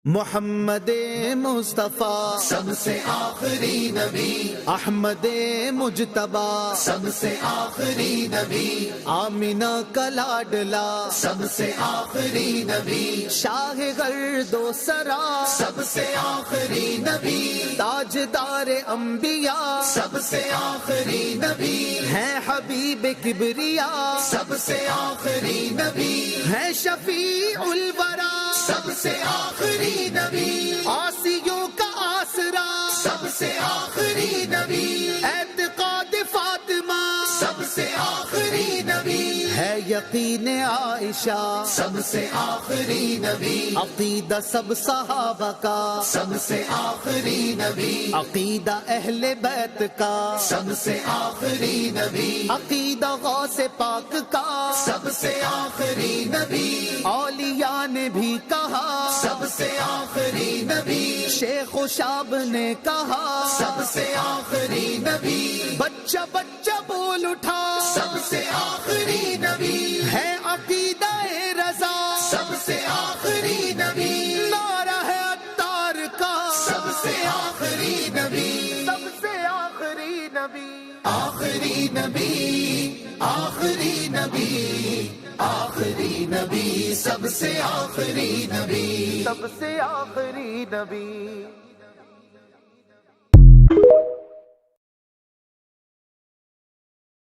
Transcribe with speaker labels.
Speaker 1: محمد مصطفیٰ
Speaker 2: سب سے آخری نبی،
Speaker 1: احمد مجتبیٰ
Speaker 2: سب سے آخری نبی،
Speaker 1: آمینہ کا لاڈلا
Speaker 2: سب سے آخری نبی،
Speaker 1: شاہ گرد و سرا
Speaker 2: سب سے آخری نبی،
Speaker 1: تاجدار انبیاء
Speaker 2: سب سے آخری نبی،
Speaker 1: ہیں حبیب کبریا
Speaker 2: سب سے آخری نبی،
Speaker 1: ہیں شفیع الورا
Speaker 2: سب سے آخری نبی،
Speaker 1: آسیوں کا آسرا
Speaker 2: سب سے آخری نبی،
Speaker 1: اعتقاد فاطمہ
Speaker 2: سب سے آخری نبی،
Speaker 1: ہے یقین عائشہ
Speaker 2: سب سے آخری نبی،
Speaker 1: عقیدہ سب صحابہ کا
Speaker 2: سب سے آخری نبی،
Speaker 1: عقیدہ اہل بیت کا
Speaker 2: سب سے آخری نبی،
Speaker 1: عقیدہ غوث پاک کا
Speaker 2: سب سے آخری نبی،
Speaker 1: اولیاء نے بھی کہا
Speaker 2: سب سے آخری نبی،
Speaker 1: شیخ و شاب نے کہا
Speaker 2: سب سے آخری نبی،
Speaker 1: بچہ بچہ بول اٹھا
Speaker 2: سب سے آخری نبی،
Speaker 1: ہے عقیدہ رضا
Speaker 2: سب سے آخری نبی،
Speaker 1: نعرہ ہے عطار کا
Speaker 2: سب سے آخری نبی،
Speaker 1: سب سے آخری نبی
Speaker 2: آخری نبی، آخری نبی، آخری نبی، سب سے آخری نبی،
Speaker 1: سب سے آخری نبی